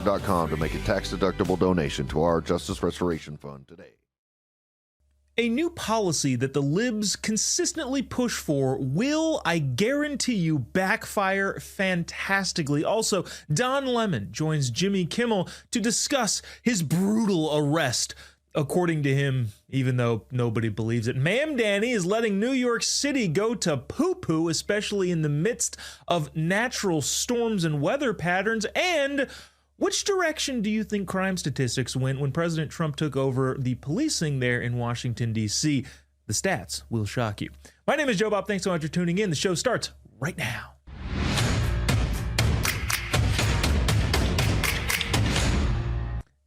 .com to make a tax-deductible donation to our Justice Restoration Fund today. A new policy that the libs consistently push for will, I guarantee you, backfire fantastically. Also, Don Lemon joins Jimmy Kimmel to discuss his brutal arrest. According to him, even though nobody believes it, Ma'am Danny is letting New York City go to poo-poo, especially in the midst of natural storms and weather patterns. And which direction do you think crime statistics went when President Trump took over the policing there in Washington, D.C.? The stats will shock you. My name is Jobob. Thanks so much for tuning in. The show starts right now.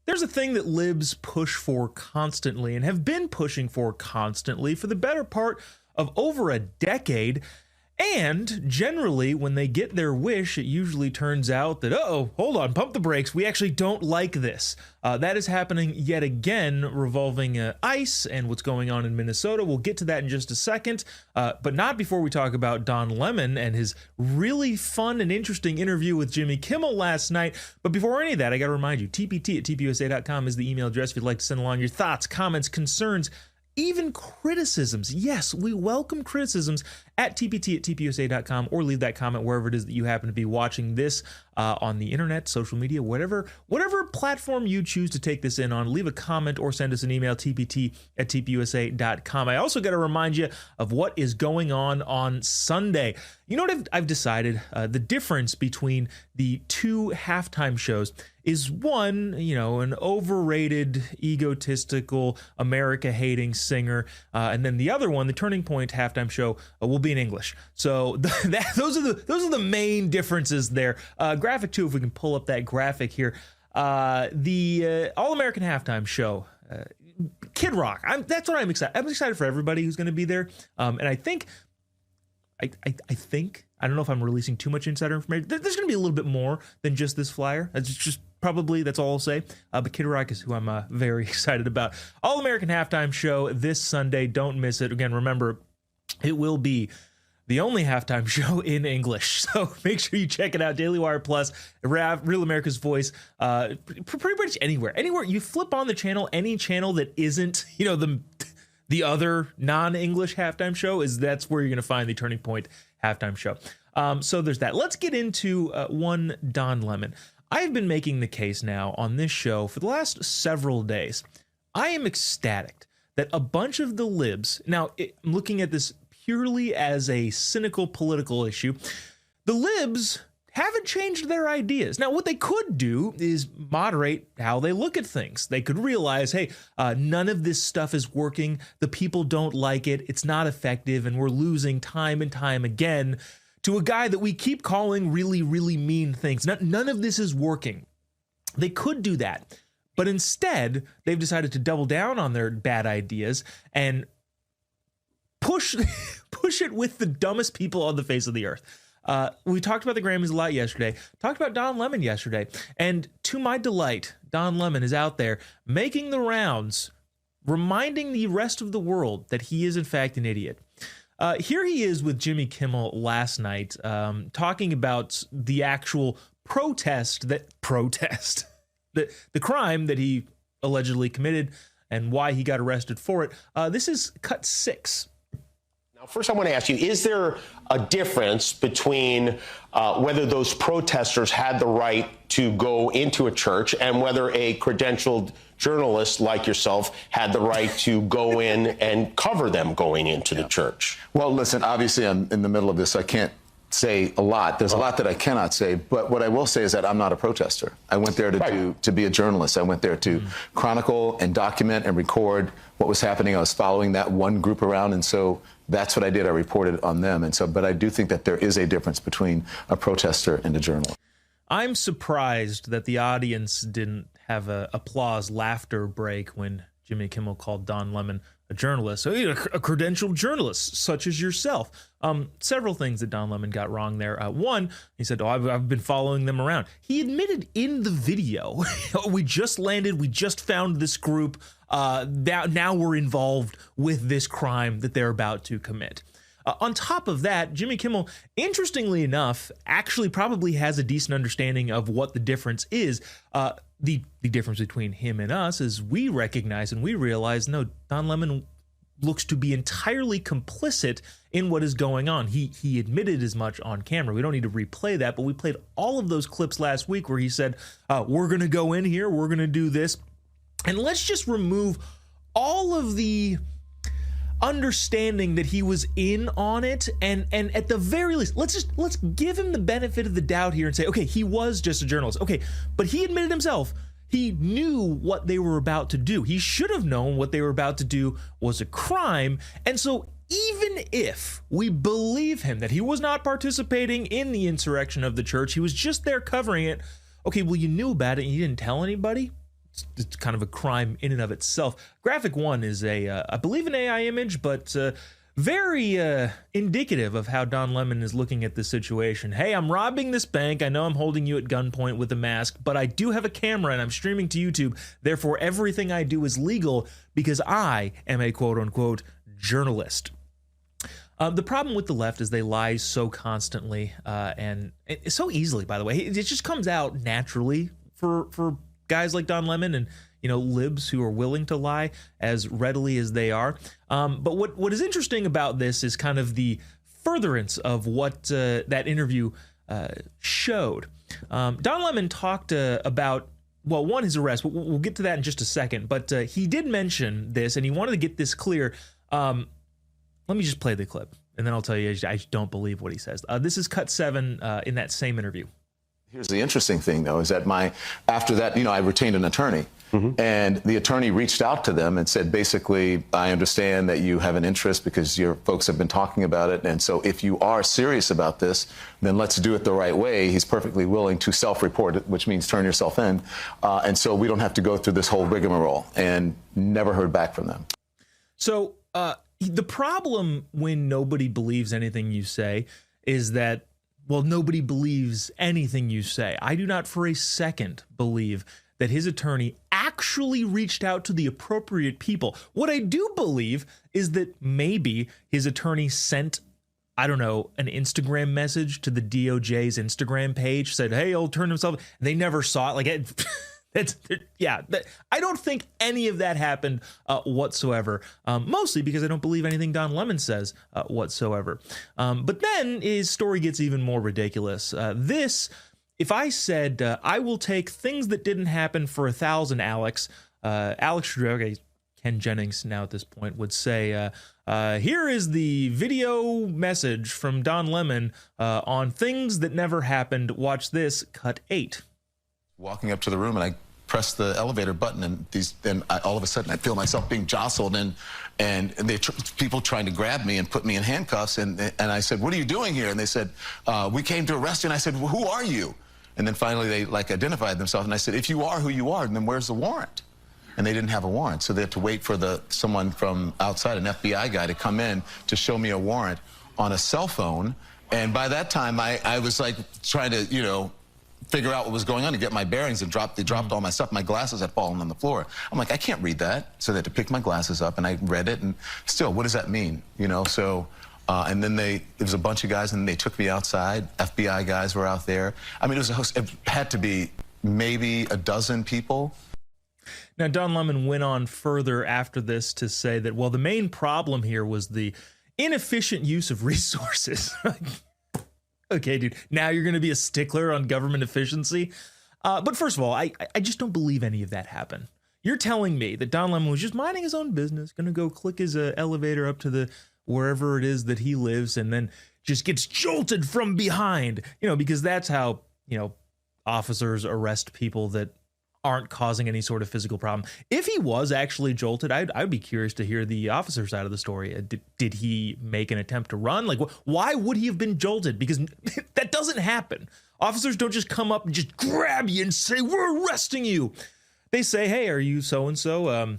There's a thing that libs push for constantly and have been pushing for constantly for the better part of over a decade. And generally, when they get their wish, it usually turns out that, hold on, pump the brakes. We actually don't like this. That is happening yet again, revolving ICE and what's going on in Minnesota. We'll get to that in just a second, but not before we talk about Don Lemon and his really fun and interesting interview with Jimmy Kimmel last night. But before any of that, I got to remind you, tpt@tpusa.com is the email address if you'd like to send along your thoughts, comments, concerns, even criticisms. Yes, we welcome criticisms at tpt@tpusa.com, or leave that comment wherever it is that you happen to be watching this on the internet, social media, whatever platform you choose to take this in on. Leave a comment or send us an email, tpt@tpusa.com. I also got to remind you of what is going on Sunday. You know what I've decided? The difference between the two halftime shows is one, an overrated, egotistical, America-hating singer, and then the other one, the Turning Point halftime show, will be in English. So those are the main differences there. Graphic 2, if we can pull up that graphic here. The All-American halftime show, Kid Rock. That's what I'm excited. I'm excited for everybody who's going to be there. And I think, I don't know if I'm releasing too much insider information. There's going to be a little bit more than just this flyer. That's all I'll say. But Kid Rock is who I'm very excited about. All-American halftime show this Sunday. Don't miss it. Again, remember, it will be the only halftime show in English. So make sure you check it out. Daily Wire Plus, Real America's Voice, pretty much anywhere. Anywhere you flip on the channel, any channel that isn't, the other non-English halftime show, that's where you're going to find the Turning Point halftime show. So there's that. Let's get into one Don Lemon. I have been making the case now on this show for the last several days. I am ecstatic that a bunch of the libs, now I'm looking at this purely as a cynical political issue, the libs haven't changed their ideas. Now, what they could do is moderate how they look at things. They could realize, hey, none of this stuff is working. The people don't like it. It's not effective. And we're losing time and time again to a guy that we keep calling really, really mean things. None of this is working. They could do that. But instead, they've decided to double down on their bad ideas and push it with the dumbest people on the face of the earth. We talked about the Grammys a lot yesterday, talked about Don Lemon yesterday, and to my delight, Don Lemon is out there making the rounds, reminding the rest of the world that he is in fact an idiot. Here he is with Jimmy Kimmel last night, talking about the actual the crime that he allegedly committed and why he got arrested for it. This is cut 6. First, I want to ask you, is there a difference between whether those protesters had the right to go into a church and whether a credentialed journalist like yourself had the right to go in and cover them going into the church? Well, listen, obviously I'm in the middle of this, so I can't say a lot. There's a lot that I cannot say, but what I will say is that I'm not a protester. I went there to be a journalist. I went there to chronicle and document and record what was happening. I was following that one group around, and so that's what I did. I reported on them. And so, but I do think that there is a difference between a protester and a journalist. I'm surprised that the audience didn't have a applause laughter break when Jimmy Kimmel called Don Lemon a journalist, a credentialed journalist such as yourself. Several things that Don Lemon got wrong there. One, he said, I've been following them around. He admitted in the video, we just landed, we just found this group, now we're involved with this crime that they're about to commit. On top of that, Jimmy Kimmel, interestingly enough, actually probably has a decent understanding of what the difference is. The difference between him and us is we recognize and we realize, no, Don Lemon looks to be entirely complicit in what is going on. He admitted as much on camera. We don't need to replay that, but we played all of those clips last week where he said, we're going to go in here, we're going to do this, and let's just remove all of the understanding that he was in on it, and at the very least, let's give him the benefit of the doubt here and say, okay, he was just a journalist. Okay, but he admitted himself he knew what they were about to do. He should have known what they were about to do was a crime. And so even if we believe him that he was not participating in the insurrection of the church, he was just there covering it. Okay, well, you knew about it and you didn't tell anybody. It's kind of a crime in and of itself. Graphic one is I believe an AI image, but very indicative of how Don Lemon is looking at the situation. Hey, I'm robbing this bank. I know I'm holding you at gunpoint with a mask, but I do have a camera and I'm streaming to YouTube. Therefore, everything I do is legal because I am a quote-unquote journalist. The problem with the left is they lie so constantly and so easly, by the way. It just comes out naturally for guys like Don Lemon and libs who are willing to lie as readily as they are. But what is interesting about this is kind of the furtherance of what that interview showed. Don Lemon talked about, well, one, his arrest. We'll get to that in just a second. But he did mention this, and he wanted to get this clear. Let me just play the clip, and then I'll tell you I don't believe what he says. This is cut 7 in that same interview. Here's the interesting thing, though, is that after that, I retained an attorney. And the attorney reached out to them and said, basically, I understand that you have an interest because your folks have been talking about it. And so if you are serious about this, then let's do it the right way. He's perfectly willing to self-report it, which means turn yourself in. And so we don't have to go through this whole rigmarole, and never heard back from them. So the problem when nobody believes anything you say is that, well, nobody believes anything you say. I do not for a second believe that his attorney actually reached out to the appropriate people. What I do believe is that maybe his attorney sent, I don't know, an Instagram message to the DOJ's Instagram page, said, hey, he'll turn himself. They never saw it. I don't think any of that happened whatsoever, mostly because I don't believe anything Don Lemon says whatsoever. But then his story gets even more ridiculous. If I said, I will take things that didn't happen for 1,000, Alex Trudeau, Ken Jennings now at this point, would say, here is the video message from Don Lemon on things that never happened. Watch this, cut 8. Walking up to the room, and I press the elevator button, and all of a sudden I feel myself being jostled, and people trying to grab me and put me in handcuffs, and I said, what are you doing here? And they said, we came to arrest you. And I said, well, who are you? And then finally they identified themselves, and I said, if you are who you are, then where's the warrant? And they didn't have a warrant, so they had to wait for someone from outside, an FBI guy, to come in to show me a warrant on a cell phone. And by that time I was trying to figure out what was going on to get my bearings, and they dropped all my stuff. My glasses had fallen on the floor. I'm like, I can't read that. So they had to pick my glasses up, and I read it, and still, what does that mean? And then there was a bunch of guys, and they took me outside. FBI guys were out there. I mean, it had to be maybe a dozen people. Now, Don Lemon went on further after this to say that, well, the main problem here was the inefficient use of resources. Okay, dude, now you're going to be a stickler on government efficiency? But first of all, I just don't believe any of that happened. You're telling me that Don Lemon was just minding his own business, going to go click his elevator up to wherever it is that he lives, and then just gets jolted from behind, because that's how, officers arrest people that aren't causing any sort of physical problem. If he was actually jolted, I'd be curious to hear the officer side of the story. Did he make an attempt to run? Why would he have been jolted? Because that doesn't happen. Officers don't just come up and just grab you and say, we're arresting you. They say, hey, are you so-and-so?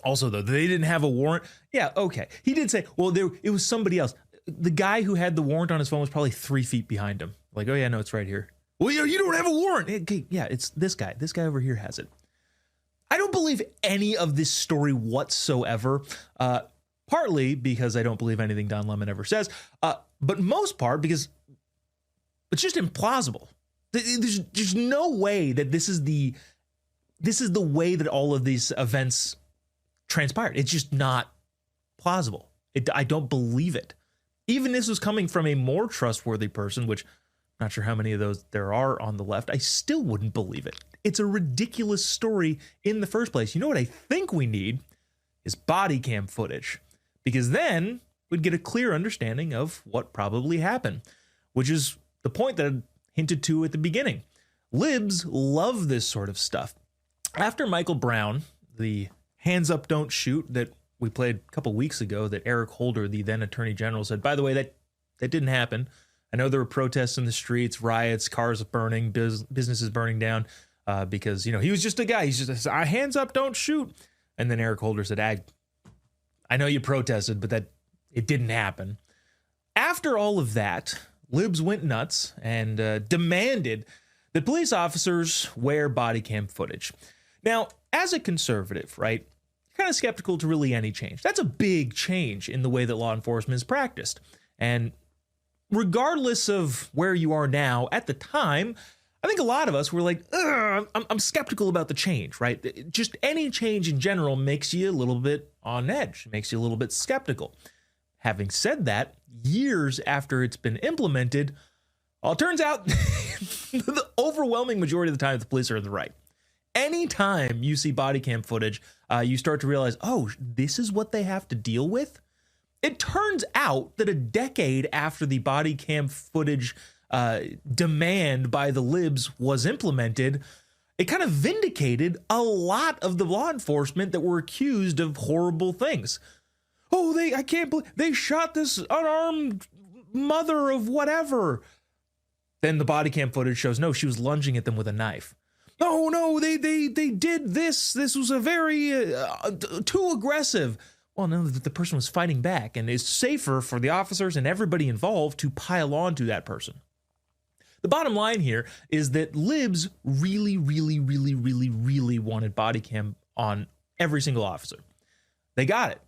Also, though, they didn't have a warrant. Yeah, okay. He did say, well, it was somebody else. The guy who had the warrant on his phone was probably 3 feet behind him. Like, oh, yeah, no, it's right here. Well, you don't have a warrant. Okay, yeah, it's this guy. This guy over here has it. I don't believe any of this story whatsoever. partly because I don't believe anything Don Lemon ever says, but most part because it's just implausible. There's no way that this is the way that all of these events transpired. It's just not plausible. I don't believe it. Even this was coming from a more trustworthy person, which I'm not sure how many of those there are on the left. I still wouldn't believe it. It's a ridiculous story in the first place. You know what I think we need is body cam footage, because then we'd get a clear understanding of what probably happened, which is the point that I hinted to at the beginning. Libs love this sort of stuff. After Michael Brown, the hands up, don't shoot that we played a couple weeks ago, that Eric Holder, the then Attorney General, said, by the way, that didn't happen. I know there were protests in the streets, riots, cars burning, businesses burning down, because, you know, he was just a guy. He's just hands up, don't shoot. And then Eric Holder said, I know you protested, but that it didn't happen. After all of that, libs went nuts and demanded that police officers wear body cam footage. Now, as a conservative, right, kind of skeptical to really any change. That's a big change in the way that law enforcement is practiced. And regardless of where you are now, at the time, I think a lot of us were like, I'm skeptical about the change, right? Just any change in general makes you a little bit on edge, makes you a little bit skeptical. Having said that, years after it's been implemented, well, it turns out the overwhelming majority of the time the police are in the right. Anytime you see body cam footage, you start to realize, oh, this is what they have to deal with. It turns out that a decade after the body cam footage demand by the libs was implemented, it kind of vindicated a lot of the law enforcement that were accused of horrible things. Oh, I can't believe they shot this unarmed mother of whatever. Then the body cam footage shows, no, she was lunging at them with a knife. No, they did this. This was a very too aggressive. Well, no, the person was fighting back, and it's safer for the officers and everybody involved to pile on to that person. The bottom line here is that libs really, really, really, really, really wanted body cam on every single officer. They got it.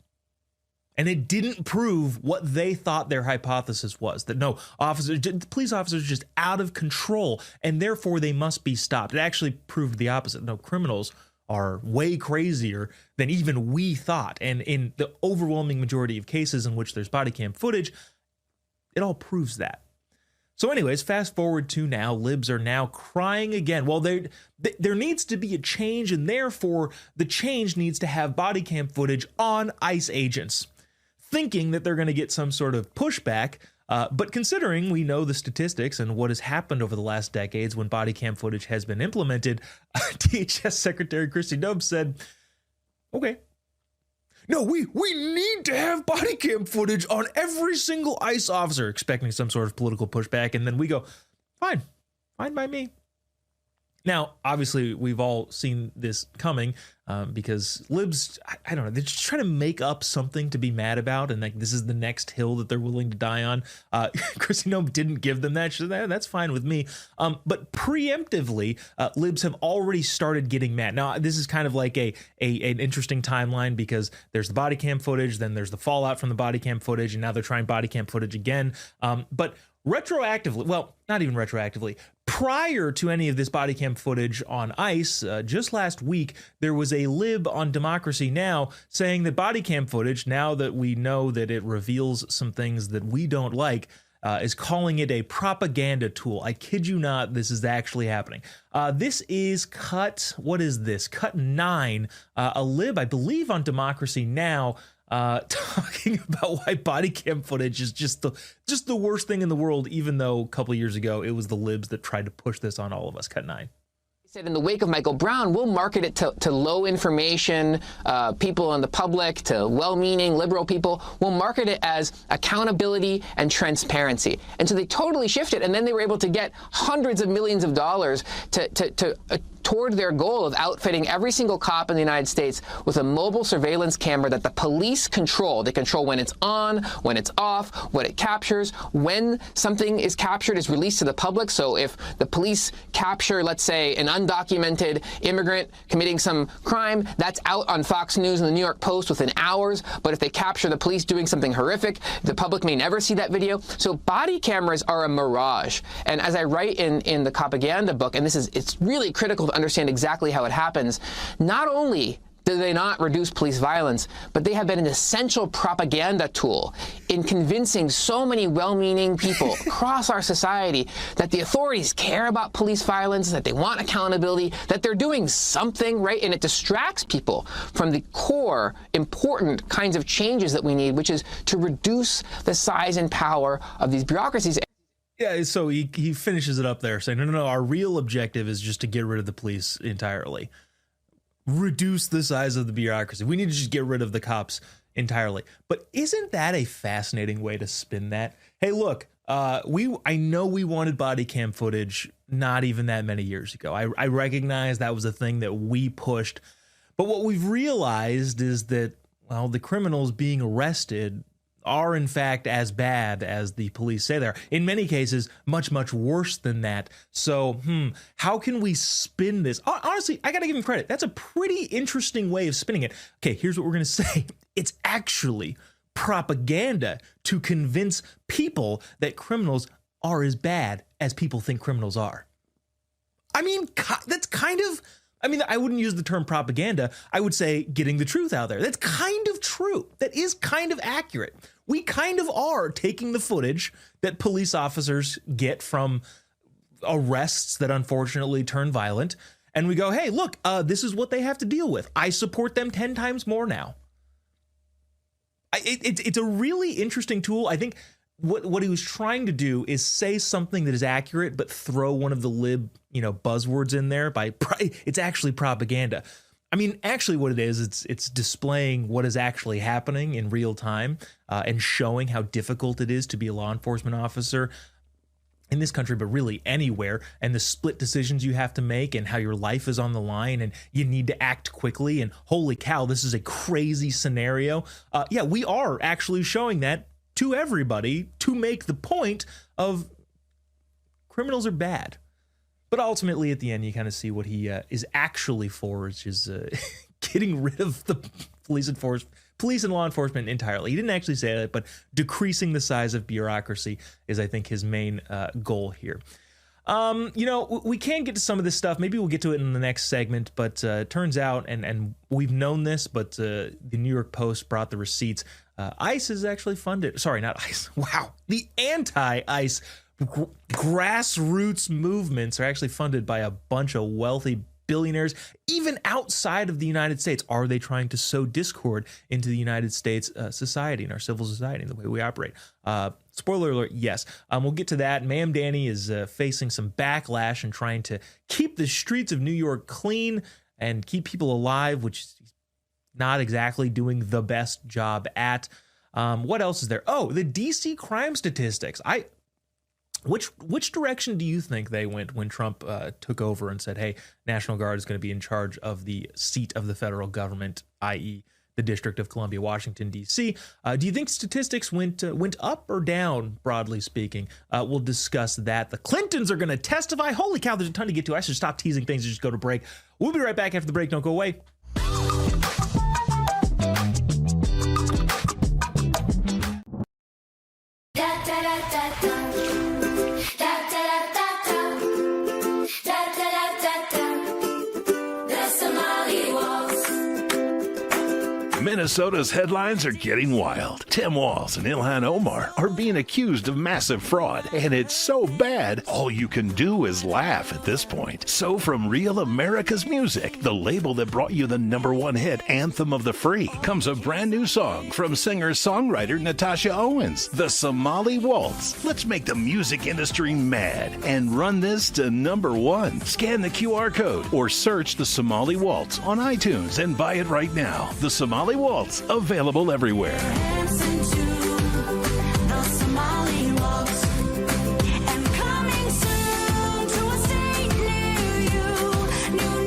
And it didn't prove what they thought their hypothesis was, that no, police officers are just out of control and therefore they must be stopped. It actually proved the opposite. No, criminals are way crazier than even we thought. And in the overwhelming majority of cases in which there's body cam footage, it all proves that. So anyways, fast forward to now, libs are now crying again. Well, there needs to be a change, and therefore the change needs to have body cam footage on ICE agents, thinking that they're going to get some sort of pushback. But considering we know the statistics and what has happened over the last decades when body cam footage has been implemented, DHS Secretary Kristi Noem said, okay, no, we need to have body cam footage on every single ICE officer, expecting some sort of political pushback. And then we go, fine by me. Now, obviously, we've all seen this coming because libs, I don't know, they're just trying to make up something to be mad about. And like, this is the next hill that they're willing to die on. Kristi Noem didn't give them that. She said, that's fine with me. But preemptively, libs have already started getting mad. Now, this is kind of like an interesting timeline because there's the body cam footage, then there's the fallout from the body cam footage, and now they're trying body cam footage again. But retroactively, well, not even retroactively, prior to any of this body cam footage on ICE, just last week, there was a lib on Democracy Now! Saying that body cam footage, now that we know that it reveals some things that we don't like, is calling it a propaganda tool. I kid you not, this is actually happening. This is cut 9, a lib, I believe, on Democracy Now!, talking about why body cam footage is just the worst thing in the world, even though a couple of years ago it was the libs that tried to push this on all of us. Cut 9. Said in the wake of Michael Brown, we'll market it to low information people in the public, to well-meaning liberal people. We'll market it as accountability and transparency. And so they totally shifted, and then they were able to get hundreds of millions of dollars to toward their goal of outfitting every single cop in the United States with a mobile surveillance camera that the police control. They control when it's on, when it's off, what it captures, when something is captured is released to the public. So if the police capture, let's say, an undocumented immigrant committing some crime, that's out on Fox News and the New York Post within hours. But if they capture the police doing something horrific, the public may never see that video. So body cameras are a mirage. And as I write in the propaganda book, and it's really critical to understand exactly how it happens, not only do they not reduce police violence, but they have been an essential propaganda tool in convincing so many well-meaning people across our society that the authorities care about police violence, that they want accountability, that they're doing something, right? And it distracts people from the core, important kinds of changes that we need, which is to reduce the size and power of these bureaucracies. Yeah, so he finishes it up there saying, no, our real objective is just to get rid of the police entirely. Reduce the size of the bureaucracy. We need to just get rid of the cops entirely. But isn't that a fascinating way to spin that? Hey, look, I know we wanted body cam footage not even that many years ago. I recognize that was a thing that we pushed. But what we've realized is that, well, the criminals being arrested are in fact as bad as the police say they are. In many cases, much, much worse than that. So, how can we spin this? Honestly, I got to give him credit. That's a pretty interesting way of spinning it. Okay, here's what we're going to say. It's actually propaganda to convince people that criminals are as bad as people think criminals are. I mean, that's kind of... I wouldn't use the term propaganda. I would say getting the truth out there. That's kind of true. That is kind of accurate. We kind of are taking the footage that police officers get from arrests that unfortunately turn violent, and we go, hey, look, this is what they have to deal with. I support them 10 times more now. It's a really interesting tool. I think what he was trying to do is say something that is accurate, but throw one of the buzzwords in there. It's actually propaganda. I mean, actually what it is, it's displaying what is actually happening in real time and showing how difficult it is to be a law enforcement officer in this country, but really anywhere, and the split decisions you have to make and how your life is on the line and you need to act quickly. And holy cow, this is a crazy scenario. Yeah, we are actually showing that to everybody to make the point of criminals are bad. But ultimately, at the end, you kind of see what he is actually for, which is getting rid of the police and law enforcement entirely. He didn't actually say that, but decreasing the size of bureaucracy is, I think, his main goal here. We can get to some of this stuff. Maybe we'll get to it in the next segment, but turns out, and we've known this, but the New York Post brought the receipts. ICE is actually funded. Sorry, not ICE. Wow. The anti-ICE grassroots movements are actually funded by a bunch of wealthy billionaires, even outside of the United States. Are they trying to sow discord into the United States society and our civil society and the way we operate? Spoiler alert, yes. We'll get to that. Ma'am Danny is facing some backlash and trying to keep the streets of New York clean and keep people alive, which is not exactly doing the best job at. What else is there? Oh, the DC crime statistics. Which direction do you think they went when Trump took over and said, hey, National Guard is going to be in charge of the seat of the federal government, i.e. the District of Columbia, Washington, D.C.? Do you think statistics went up or down, broadly speaking? We'll discuss that. The Clintons are going to testify. Holy cow, there's a ton to get to. I should stop teasing things and just go to break. We'll be right back after the break. Don't go away. Minnesota's headlines are getting wild. Tim Walz and Ilhan Omar are being accused of massive fraud, and it's so bad, all you can do is laugh at this point. So from Real America's Music, the label that brought you the #1 hit, Anthem of the Free, comes a brand new song from singer-songwriter Natasha Owens, The Somali Waltz. Let's make the music industry mad and run this to #1. Scan the QR code or search The Somali Waltz on iTunes and buy it right now. The Somali Waltz, available everywhere. And coming soon to a state near you. New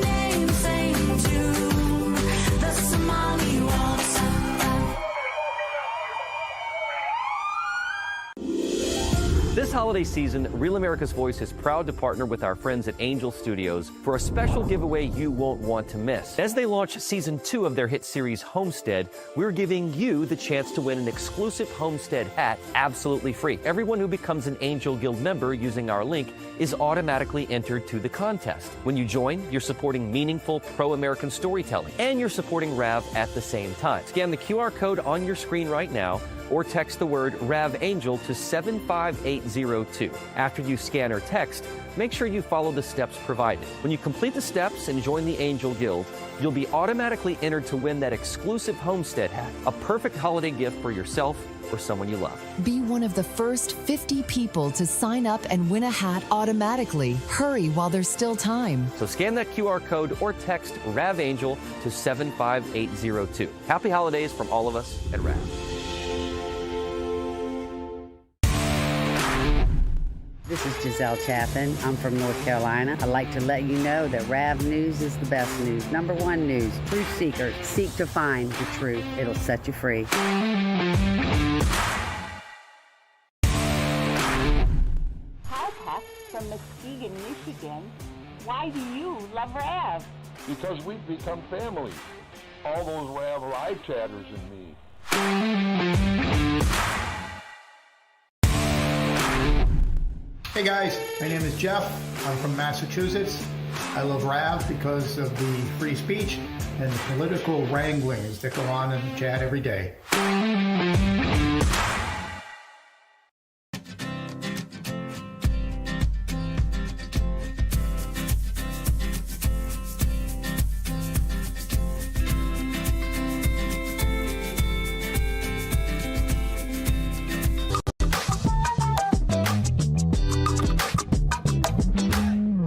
holiday season, Real America's Voice is proud to partner with our friends at Angel Studios for a special giveaway you won't want to miss. As they launch season 2 of their hit series Homestead, we're giving you the chance to win an exclusive Homestead hat absolutely free. Everyone who becomes an Angel Guild member using our link is automatically entered to the contest. When you join, you're supporting meaningful pro-American storytelling, and you're supporting RAV at the same time. Scan the QR code on your screen right now, or text the word RAV Angel to 75802. After you scan or text, make sure you follow the steps provided. When you complete the steps and join the Angel Guild, you'll be automatically entered to win that exclusive Homestead hat, a perfect holiday gift for yourself or someone you love. Be one of the first 50 people to sign up and win a hat automatically. Hurry while there's still time. So scan that QR code or text RAV Angel to 75802. Happy holidays from all of us at RAV. This is Giselle Chaffin. I'm from North Carolina. I'd like to let you know that RAV News is the best news. Number one news. Truth seekers seek to find the truth. It'll set you free. Hi, Pat from Muskegon, Michigan. Why do you love RAV? Because we've become family. All those RAV live chatters and me. Hey guys, my name is Jeff. I'm from Massachusetts. I love RAV because of the free speech and the political wranglings that go on in the chat every day.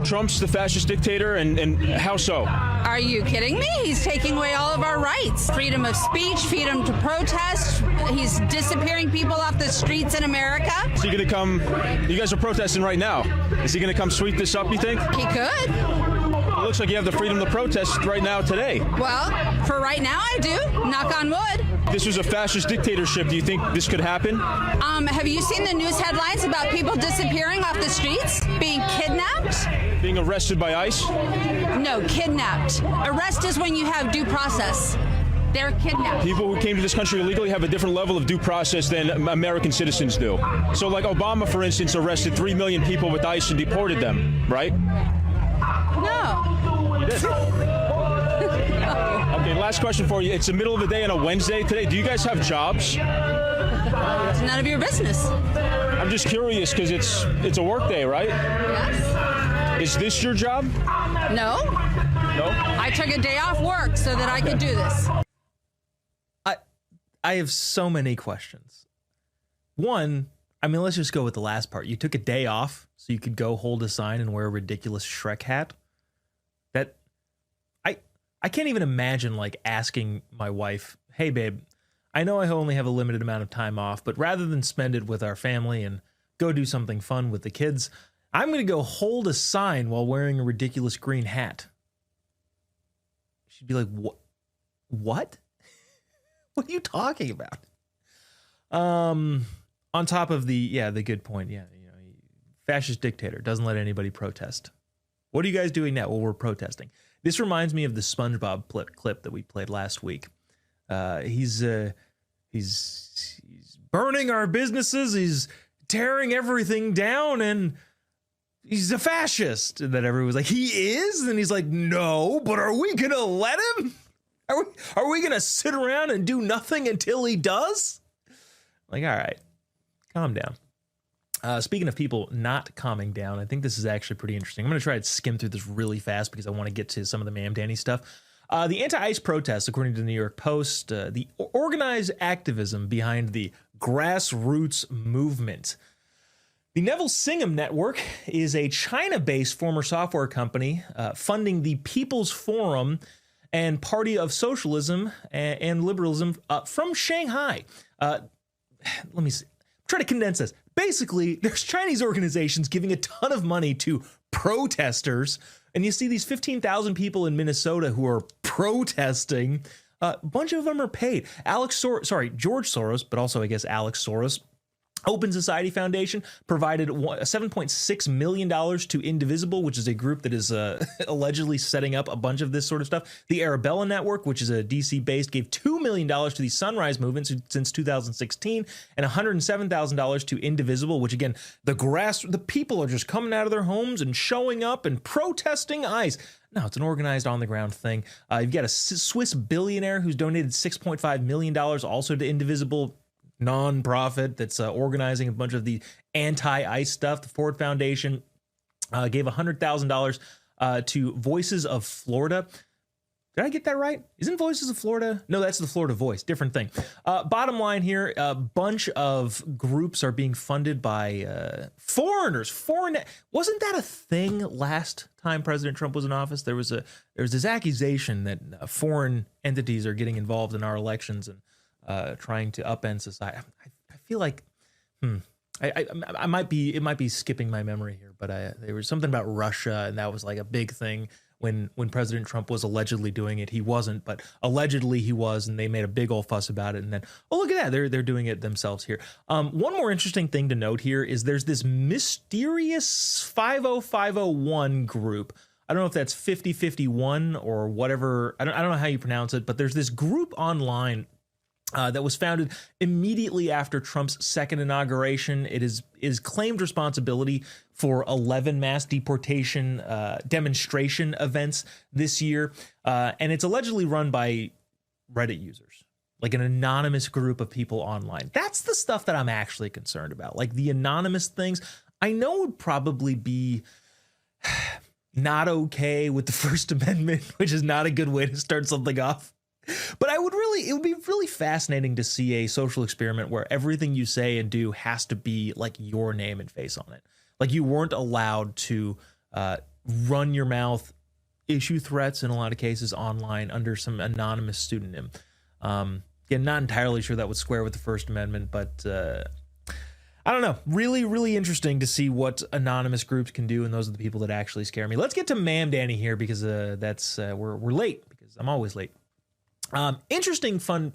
Trump's the fascist dictator, and how so? Are you kidding me? He's taking away all of our rights. Freedom of speech, freedom to protest. He's disappearing people off the streets in America. Is he going to come? You guys are protesting right now. Is he going to come sweep this up, you think? He could. It looks like you have the freedom to protest right now today. Well, for right now I do. Knock on wood. This was a fascist dictatorship. Do you think this could happen? Have you seen the news headlines about people disappearing off the streets? Being kidnapped? Being arrested by ICE? No, kidnapped. Arrest is when you have due process. They're kidnapped. People who came to this country illegally have a different level of due process than American citizens do. So like Obama, for instance, arrested 3 million people with ICE and deported them, right? No. He did. Okay, last question for you. It's the middle of the day on a Wednesday today. Do you guys have jobs? It's none of your business. I'm just curious because it's a work day, right? Yes. Is this your job? No. No? I took a day off work so that I could do this. I have so many questions. One, I mean, let's just go with the last part. You took a day off so you could go hold a sign and wear a ridiculous Shrek hat. That I can't even imagine like asking my wife, "Hey babe, I know I only have a limited amount of time off, but rather than spend it with our family and go do something fun with the kids, I'm going to go hold a sign while wearing a ridiculous green hat." She'd be like, "What? What? What are you talking about?" On top of the good point. Yeah, you know, fascist dictator doesn't let anybody protest. What are you guys doing now? Well, we're protesting. This reminds me of the SpongeBob clip that we played last week. He's burning our businesses. He's tearing everything down, and he's a fascist. And then everyone was like, "He is?" And he's like, "No, but are we gonna let him? Are we gonna sit around and do nothing until he does?" Like, all right, calm down. Speaking of people not calming down, I think this is actually pretty interesting. I'm going to try to skim through this really fast because I want to get to some of the Ma'am Danny stuff. The anti-ICE protests, according to the New York Post, the organized activism behind the grassroots movement. The Neville Singham Network is a China-based former software company funding the People's Forum and Party of Socialism and Liberalism from Shanghai. Let me see. Try to condense this. Basically, there's Chinese organizations giving a ton of money to protesters, and you see these 15,000 people in Minnesota who are protesting. A bunch of them are paid. George Soros, but also I guess Alex Soros, Open Society Foundation provided $7.6 million to Indivisible, which is a group that is allegedly setting up a bunch of this sort of stuff. The Arabella Network, which is a DC-based, gave $2 million to the Sunrise Movement since 2016, and $107,000 to Indivisible, which, again, the people are just coming out of their homes and showing up and protesting ICE. No, it's an organized, on-the-ground thing. You've got a Swiss billionaire who's donated $6.5 million also to Indivisible, non-profit that's organizing a bunch of the anti-ICE stuff. The Ford Foundation gave $100,000 to Voices of Florida. Did I get that right? Isn't Voices of Florida? No, that's the Florida Voice. Different thing. Bottom line here, a bunch of groups are being funded by foreigners. Wasn't that a thing last time President Trump was in office? There was this accusation that foreign entities are getting involved in our elections and trying to upend society. I feel like, it might be skipping my memory here, but there was something about Russia, and that was like a big thing when President Trump was allegedly doing it. He wasn't, but allegedly he was, and they made a big old fuss about it. And then, oh, look at that, they're doing it themselves here. One more interesting thing to note here is there's this mysterious 50501 group. I don't know if that's 5051 or whatever. I don't know how you pronounce it, but there's this group online that was founded immediately after Trump's second inauguration. It is claimed responsibility for 11 mass deportation demonstration events this year, and it's allegedly run by Reddit users, like an anonymous group of people online. That's the stuff that I'm actually concerned about, like the anonymous things. I know would probably be not okay with the First Amendment, which is not a good way to start something off. But it would be really fascinating to see a social experiment where everything you say and do has to be like your name and face on it. Like you weren't allowed to run your mouth, issue threats in a lot of cases online under some anonymous pseudonym. Again, not entirely sure that would square with the First Amendment, but I don't know. Really, really interesting to see what anonymous groups can do, and those are the people that actually scare me. Let's get to Ma'am Danny here because we're late, because I'm always late. Interesting, fun.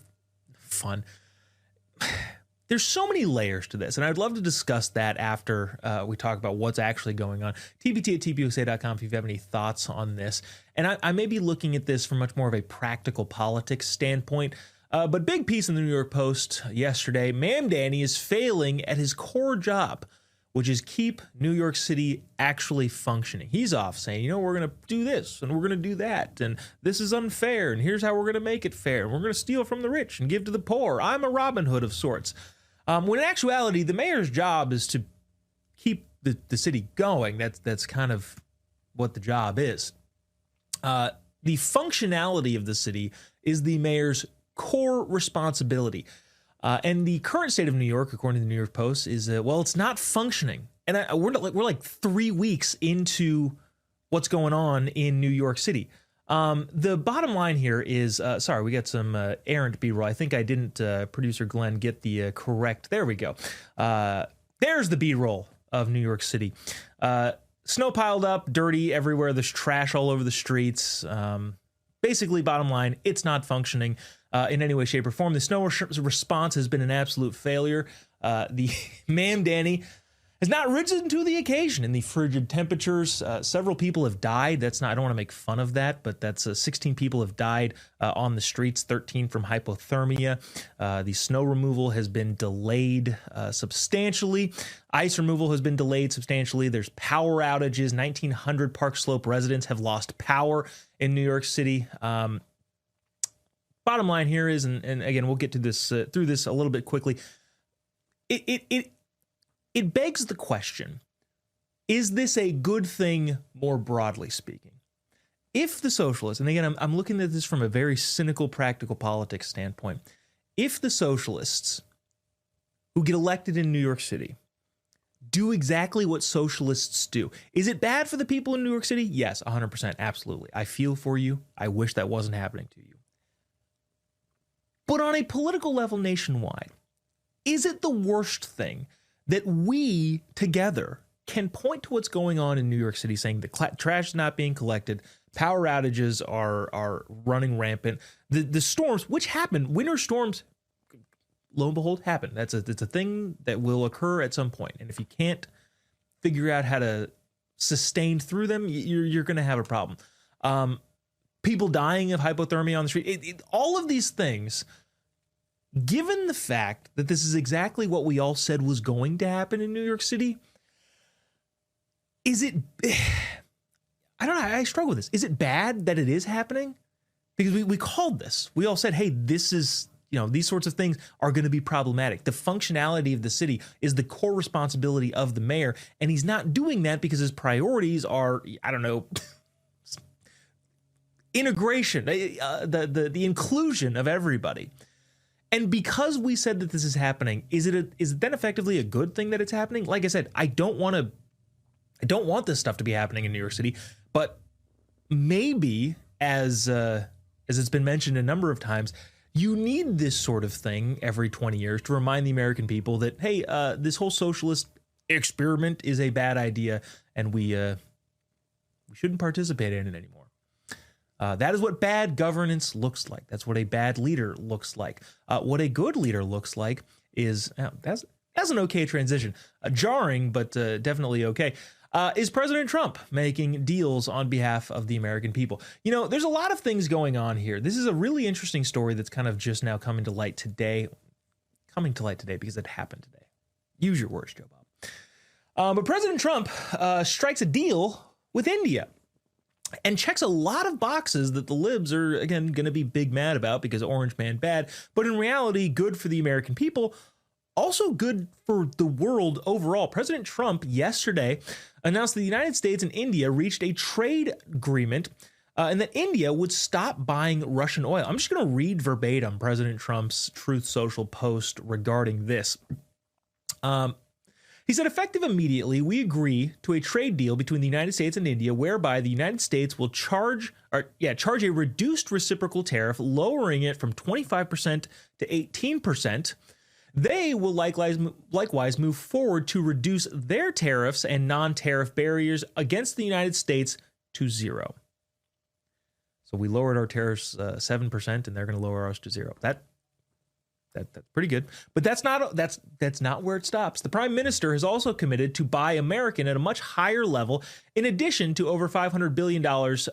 There's so many layers to this, and I'd love to discuss that after we talk about what's actually going on. tpt@tpusa.com if you have any thoughts on this. And I may be looking at this from much more of a practical politics standpoint. But big piece in the New York Post yesterday, Ma'am Danny is failing at his core job, which is keep New York City actually functioning. He's off saying, we're going to do this and we're going to do that, and this is unfair, and here's how we're going to make it fair, and we're going to steal from the rich and give to the poor. I'm a Robin Hood of sorts. When in actuality, the mayor's job is to keep the city going. That's kind of what the job is. The functionality of the city is the mayor's core responsibility. And the current state of New York, according to the New York Post, is, it's not functioning. And we're like 3 weeks into what's going on in New York City. The bottom line here is, sorry, we got some errant B-roll. I think I didn't, producer Glenn, get the correct. There we go. There's the B-roll of New York City. Snow piled up, dirty everywhere. There's trash all over the streets. Basically, bottom line, it's not functioning in any way, shape, or form. The snow response has been an absolute failure. The Ma'am Danny has not risen to the occasion in the frigid temperatures. Several people have died. I don't want to make fun of that, but that's 16 people have died on the streets, 13 from hypothermia. The snow removal has been delayed substantially. Ice removal has been delayed substantially. There's power outages. 1,900 Park Slope residents have lost power in New York City. Bottom line here is, and again, we'll get to this through this a little bit quickly. It begs the question, is this a good thing more broadly speaking? If the socialists, and again, I'm looking at this from a very cynical, practical politics standpoint, if the socialists who get elected in New York City do exactly what socialists do, is it bad for the people in New York City? Yes, 100%, absolutely. I feel for you. I wish that wasn't happening to you. But on a political level nationwide, is it the worst thing that we together can point to what's going on in New York City, saying the trash is not being collected, power outages are running rampant, the storms, which happened, winter storms lo and behold, happen. It's a thing that will occur at some point. And if you can't figure out how to sustain through them, you're going to have a problem. People dying of hypothermia on the street, all of these things, given the fact that this is exactly what we all said was going to happen in New York City, is it, I don't know, I struggle with this. Is it bad that it is happening? Because we called this. We all said, hey, this is, these sorts of things are going to be problematic. The functionality of the city is the core responsibility of the mayor, and he's not doing that because his priorities are, I don't know, integration, the inclusion of everybody. And because we said that this is happening, is it then effectively a good thing that it's happening? Like I said, I don't want this stuff to be happening in New York City, but maybe as it's been mentioned a number of times, you need this sort of thing every 20 years to remind the American people that, hey, this whole socialist experiment is a bad idea, and we shouldn't participate in it anymore. That is what bad governance looks like. That's what a bad leader looks like. What a good leader looks like is, that's an okay transition. Jarring, but definitely okay. Is President Trump making deals on behalf of the American people? There's a lot of things going on here. This is a really interesting story that's kind of just now coming to light today. Coming to light today because it happened today. Use your words, Jobob. But President Trump strikes a deal with India and checks a lot of boxes that the libs are, again, going to be big mad about because Orange Man bad, but in reality, good for the American people, also good for the world overall. President Trump yesterday announced that the United States and India reached a trade agreement and that India would stop buying Russian oil. I'm just going to read verbatim President Trump's Truth Social post regarding this. He said, effective immediately, we agree to a trade deal between the United States and India whereby the United States will charge a reduced reciprocal tariff, lowering it from 25% to 18%. They will likewise move forward to reduce their tariffs and non-tariff barriers against the United States to zero. So we lowered our tariffs 7%, and they're going to lower ours to zero. That's pretty good, but that's not where it stops. The Prime Minister has also committed to buy American at a much higher level, in addition to over $500 billion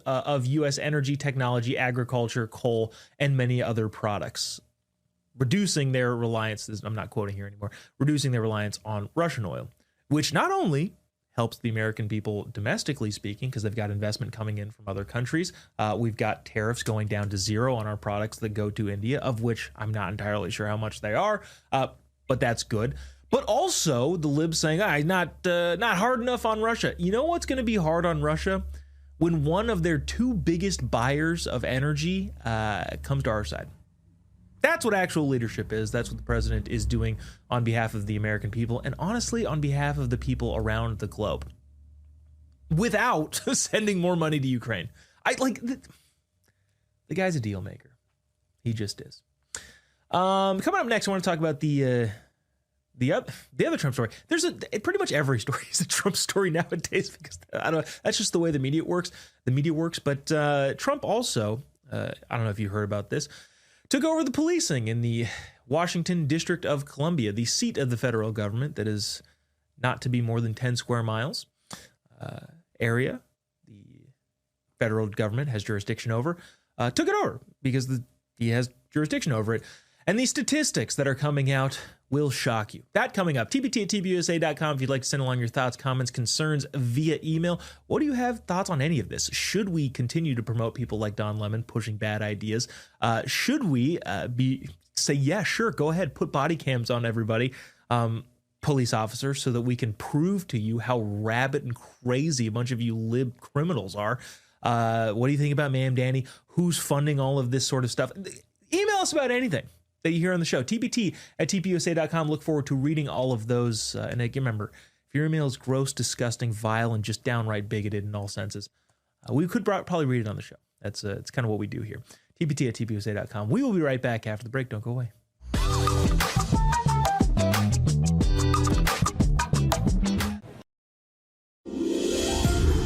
of U.S. energy, technology, agriculture, coal, and many other products, reducing their reliance. I'm not quoting here anymore. Reducing their reliance on Russian oil, which not only helps the American people domestically speaking, because they've got investment coming in from other countries. We've got tariffs going down to zero on our products that go to India, of which I'm not entirely sure how much they are, but that's good. But also the libs saying, not hard enough on Russia. You know what's going to be hard on Russia? When one of their two biggest buyers of energy comes to our side. That's what actual leadership is. That's what the president is doing on behalf of the American people, and honestly, on behalf of the people around the globe, without sending more money to Ukraine. The guy's a deal maker. He just is. Coming up next, I want to talk about the other Trump story. Pretty much every story is a Trump story nowadays because that's just the way the media works. But Trump also, I don't know if you heard about this, took over the policing in the Washington District of Columbia, the seat of the federal government that is not to be more than 10 square miles area. The federal government has jurisdiction over, took it over because he has jurisdiction over it. And these statistics that are coming out will shock you. That coming up. TPT@TPUSA.com if you'd like to send along your thoughts, comments, concerns via email. What do you have thoughts on any of this? Should we continue to promote people like Don Lemon pushing bad ideas? Should we say, yeah, sure, go ahead, put body cams on everybody, police officers, so that we can prove to you how rabid and crazy a bunch of you lib criminals are? What do you think about Ma'am Danny? Who's funding all of this sort of stuff? Email us about anything that you hear on the show. TPT@TPUSA.com. Look forward to reading all of those. And again, remember, if your email is gross, disgusting, vile, and just downright bigoted in all senses, we could probably read it on the show. It's kind of what we do here. TPT@TPUSA.com. We will be right back after the break. Don't go away.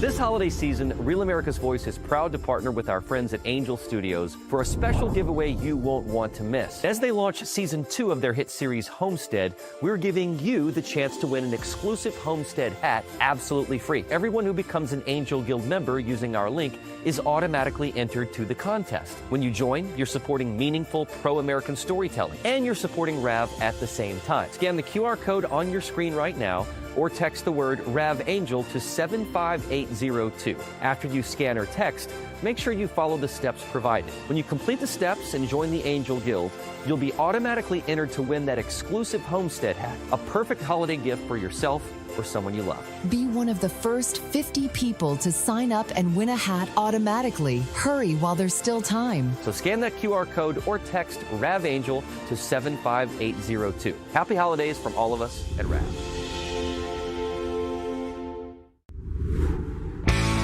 This holiday holiday season, Real America's Voice is proud to partner with our friends at Angel Studios for a special giveaway you won't want to miss. As they launch season 2 of their hit series Homestead, we're giving you the chance to win an exclusive Homestead hat absolutely free. Everyone who becomes an Angel Guild member using our link is automatically entered to the contest. When you join, you're supporting meaningful pro-American storytelling, and you're supporting RAV at the same time. Scan the QR code on your screen right now, or text the word RAVAngel to 75802. After you scan or text, make sure you follow the steps provided. When you complete the steps and join the Angel Guild, you'll be automatically entered to win that exclusive Homestead hat, a perfect holiday gift for yourself or someone you love. Be one of the first 50 people to sign up and win a hat automatically. Hurry while there's still time. So scan that QR code or text RAVAngel to 75802. Happy holidays from all of us at RAV.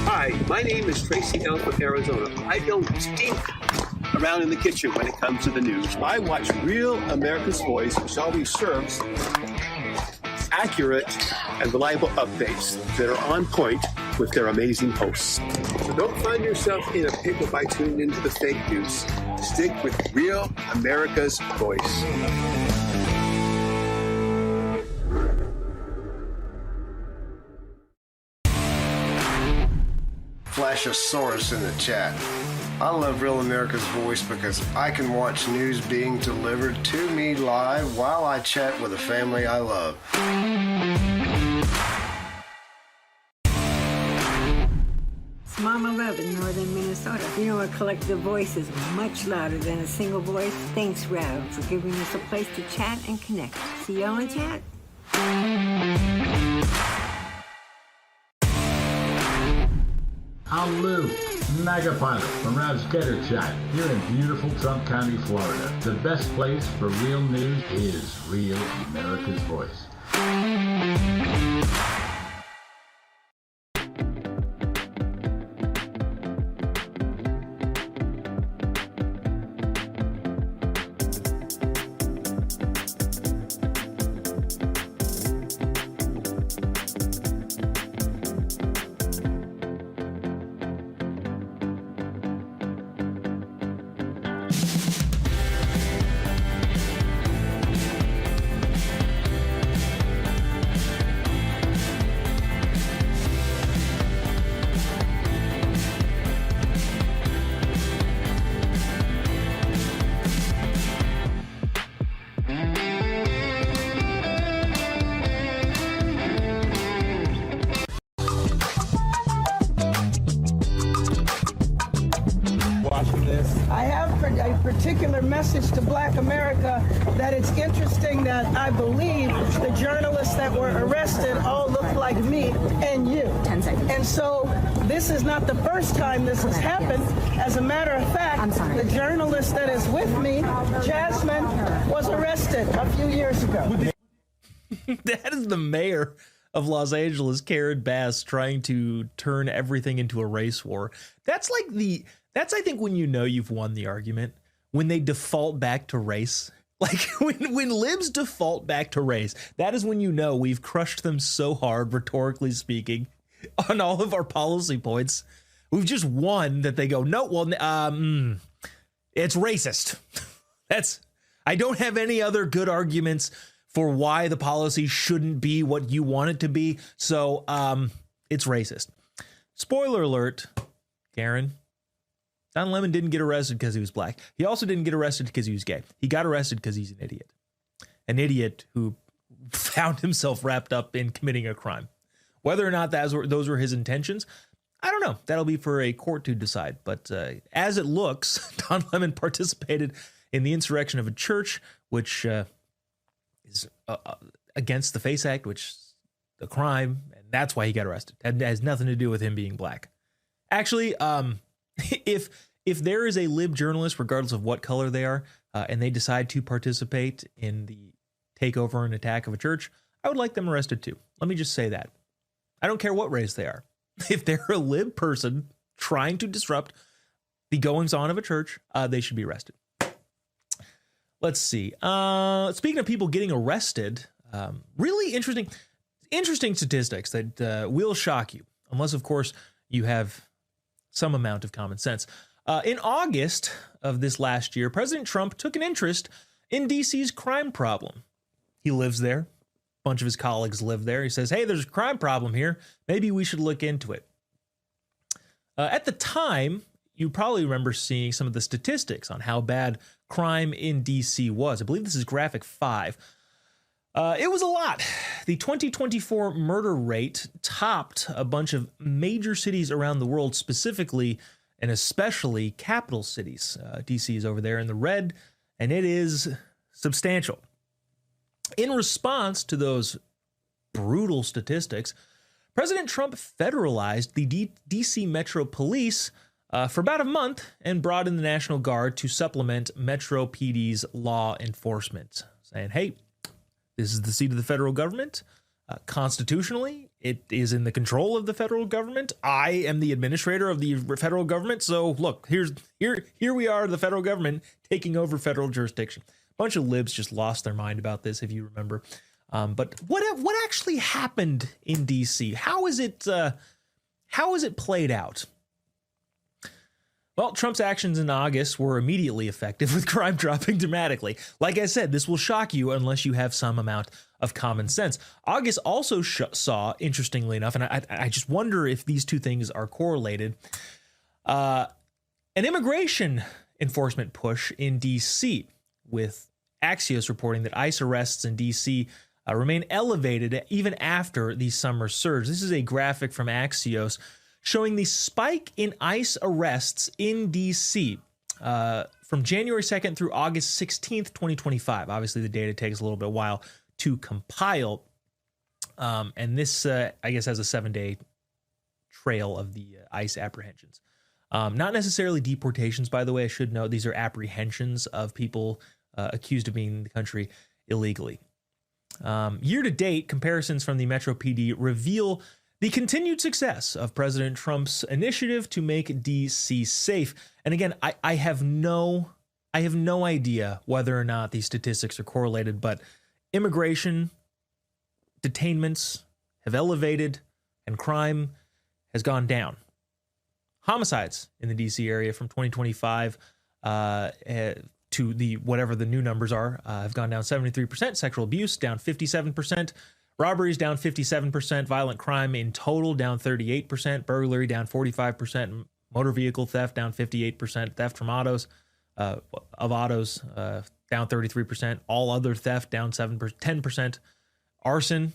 Hi, my name is Tracy Hill from Arizona. I don't stink around in the kitchen when it comes to the news. I watch Real America's Voice, which always serves accurate and reliable updates that are on point with their amazing hosts. So don't find yourself in a pickle by tuning into the fake news. Stick with Real America's Voice. Flashosaurus in the chat. I love Real America's Voice because I can watch news being delivered to me live while I chat with a family I love. It's Mama Love in northern Minnesota. You know, a collective voice is much louder than a single voice. Thanks, Rav, for giving us a place to chat and connect. See y'all in chat. I'm Lou, Mega Pilot from Rav's Getter Chat, here in beautiful Trump County, Florida. The best place for real news is Real America's Voice. I have a particular message to Black America that it's interesting that I believe the journalists that were arrested all look like me and you. 10 seconds. And so this is not the first time this has happened. As a matter of fact, the journalist that is with me, Jasmine, was arrested a few years ago. That is the mayor of Los Angeles, Karen Bass, trying to turn everything into a race war. That's I think when you know you've won the argument, when they default back to race. Like when libs default back to race, that is when you know we've crushed them so hard, rhetorically speaking, on all of our policy points. We've just won that they go, no, well, it's racist. I don't have any other good arguments for why the policy shouldn't be what you want it to be. So it's racist. Spoiler alert, Karen. Don Lemon didn't get arrested because he was black. He also didn't get arrested because he was gay. He got arrested because he's an idiot. An idiot who found himself wrapped up in committing a crime. Whether or not those were his intentions, I don't know. That'll be for a court to decide. But as it looks, Don Lemon participated in the insurrection of a church, which is against the FACE Act, which is a crime, and that's why he got arrested. It has nothing to do with him being black. Actually, if there is a lib journalist, regardless of what color they are, and they decide to participate in the takeover and attack of a church, I would like them arrested too. Let me just say that. I don't care what race they are. If they're a lib person trying to disrupt the goings-on of a church, they should be arrested. Let's see. Speaking of people getting arrested, really interesting statistics that will shock you. Unless, of course, you have some amount of common sense. In August of this last year, President Trump took an interest in DC's crime problem. He lives there. A bunch of his colleagues live there. He says, hey, there's a crime problem here. Maybe we should look into it. At the time, you probably remember seeing some of the statistics on how bad crime in DC was. I believe this is graphic 5. It was a lot. The 2024 murder rate topped a bunch of major cities around the world, specifically and especially capital cities. DC is over there in the red, and it is substantial. In response to those brutal statistics, President Trump federalized the DC Metro Police for about a month and brought in the National Guard to supplement Metro PD's law enforcement, saying, hey, this is the seat of the federal government. Constitutionally, it is in the control of the federal government. I am the administrator of the federal government. So look, here we are, the federal government taking over federal jurisdiction. A bunch of libs just lost their mind about this, if you remember. But what actually happened in DC? How is it played out? Well, Trump's actions in August were immediately effective, with crime dropping dramatically. Like I said, this will shock you unless you have some amount of common sense. August also saw, interestingly enough, and I just wonder if these two things are correlated, an immigration enforcement push in D.C., with Axios reporting that ICE arrests in D.C. Remain elevated even after the summer surge. This is a graphic from Axios showing the spike in ICE arrests in D.C. From January 2nd through August 16th, 2025. Obviously, the data takes a little bit of a while to compile. And this, I guess, has a 7-day trail of the ICE apprehensions. Not necessarily deportations, by the way. I should note these are apprehensions of people accused of being in the country illegally. Year to date, comparisons from the Metro PD reveal the continued success of President Trump's initiative to make D.C. safe. And again, I have no idea whether or not these statistics are correlated, but immigration detainments have elevated and crime has gone down. Homicides in the D.C. area from 2025 to the whatever the new numbers are have gone down 73%. Sexual abuse down 57%. Robberies down 57%, violent crime in total down 38%, burglary down 45%, motor vehicle theft down 58%, theft from autos down 33%, all other theft down 10%, arson.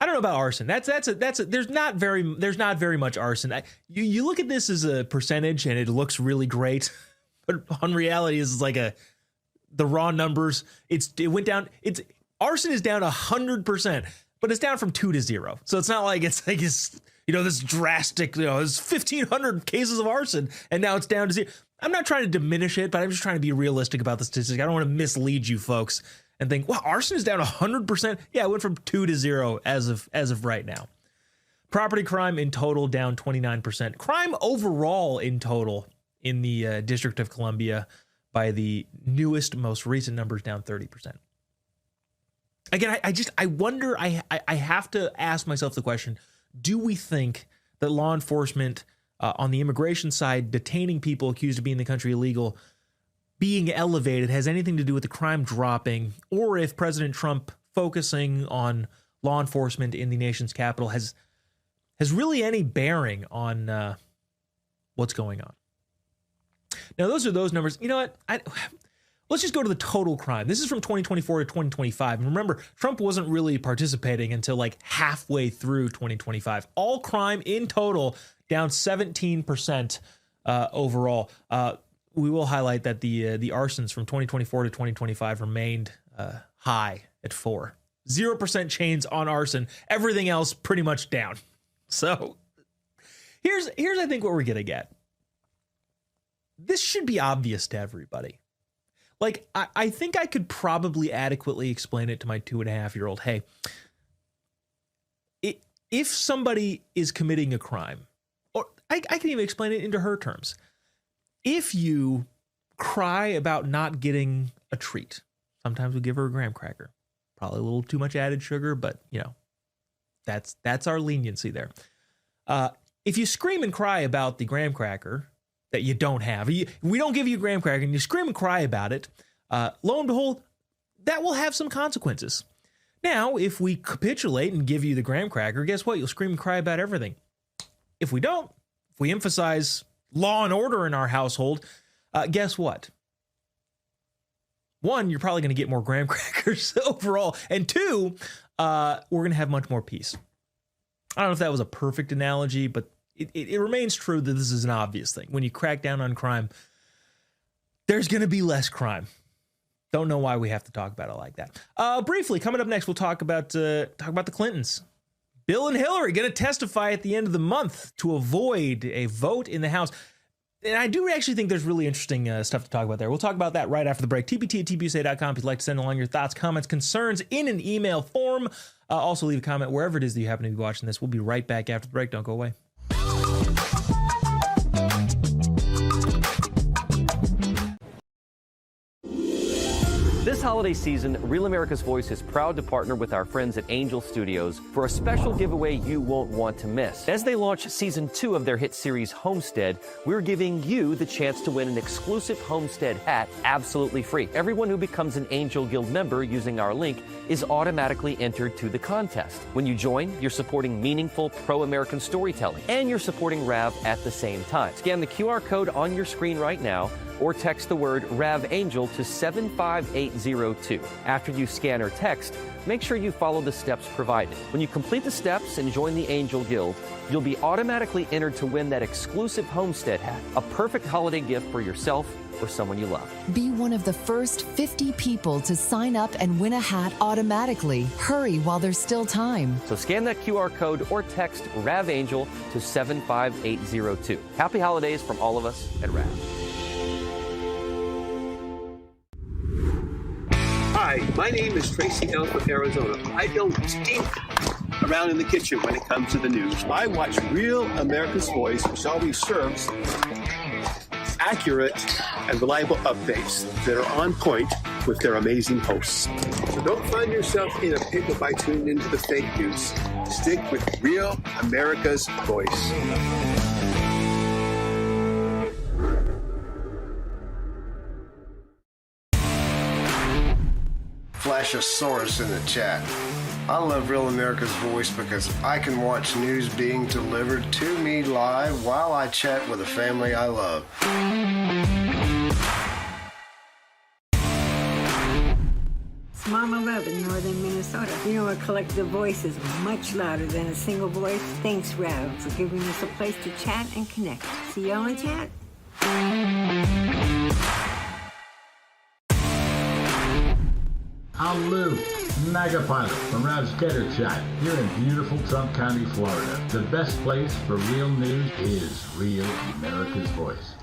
I don't know about arson. There's not very much arson. You look at this as a percentage and it looks really great, but on reality is like the raw numbers. It went down. Arson is down 100%, but it's down from 2 to 0. So it's not like it's this drastic, there's 1,500 cases of arson and now it's down to 0. I'm not trying to diminish it, but I'm just trying to be realistic about the statistics. I don't want to mislead you folks and think, well, arson is down 100%. Yeah, it went from 2 to 0 as of right now. Property crime in total down 29%. Crime overall in total in the District of Columbia by the newest, most recent numbers down 30%. Again, I wonder, I have to ask myself the question, do we think that law enforcement on the immigration side, detaining people accused of being in the country illegal, being elevated, has anything to do with the crime dropping, or if President Trump focusing on law enforcement in the nation's capital has really any bearing on what's going on? Now, those are those numbers. You know what? Let's just go to the total crime. This is from 2024 to 2025. And remember, Trump wasn't really participating until like halfway through 2025. All crime in total down 17% overall. We will highlight that the arsons from 2024 to 2025 remained high at 4. 0% change on arson. Everything else pretty much down. So here's I think what we're gonna get. This should be obvious to everybody. Like, I think I could probably adequately explain it to my 2.5-year-old. Hey, if somebody is committing a crime, or I can even explain it into her terms. If you cry about not getting a treat, sometimes we give her a graham cracker, probably a little too much added sugar, but that's our leniency there. if you scream and cry about the graham cracker that you don't have, we don't give you a graham cracker and you scream and cry about it, lo and behold, that will have some consequences. Now, if we capitulate and give you the graham cracker, guess what? You'll scream and cry about everything. If we don't, if we emphasize law and order in our household, guess what? One, you're probably going to get more graham crackers overall. And two, we're going to have much more peace. I don't know if that was a perfect analogy, but it remains true that this is an obvious thing. When you crack down on crime, there's going to be less crime. Don't know why we have to talk about it like that. Briefly, coming up next, we'll talk about the Clintons. Bill and Hillary going to testify at the end of the month to avoid a vote in the House. And I do actually think there's really interesting stuff to talk about there. We'll talk about that right after the break. tpt@tpusa.com if you'd like to send along your thoughts, comments, concerns in an email form. Also leave a comment wherever it is that you happen to be watching this. We'll be right back after the break. Don't go away. This holiday season, Real America's Voice is proud to partner with our friends at Angel Studios for a special giveaway you won't want to miss. As they launch season 2 of their hit series Homestead, we're giving you the chance to win an exclusive Homestead hat absolutely free. Everyone who becomes an Angel Guild member using our link is automatically entered to the contest. When you join, you're supporting meaningful pro-American storytelling, and you're supporting RAV at the same time. Scan the QR code on your screen right now, or text the word RAVAngel to 75802. After you scan or text, make sure you follow the steps provided. When you complete the steps and join the Angel Guild, you'll be automatically entered to win that exclusive Homestead hat, a perfect holiday gift for yourself or someone you love. Be one of the first 50 people to sign up and win a hat automatically. Hurry while there's still time. So scan that QR code or text RAVAngel to 75802. Happy holidays from all of us at RAV. Hi, my name is Tracy Down from Arizona. I don't stink around in the kitchen when it comes to the news. I watch Real America's Voice, which always serves accurate and reliable updates that are on point with their amazing hosts. So don't find yourself in a pickle by tuning into the fake news. Stick with Real America's Voice. Flash a source in the chat. I love Real America's Voice because I can watch news being delivered to me live while I chat with the family I love. It's Mama Love in northern Minnesota. You know, a collective voice is much louder than a single voice. Thanks, Rav, for giving us a place to chat and connect. See y'all in chat. I'm Lou, Mega Pilot from Rav's Getter Chat here in beautiful Trump County, Florida. The best place for real news is Real America's Voice.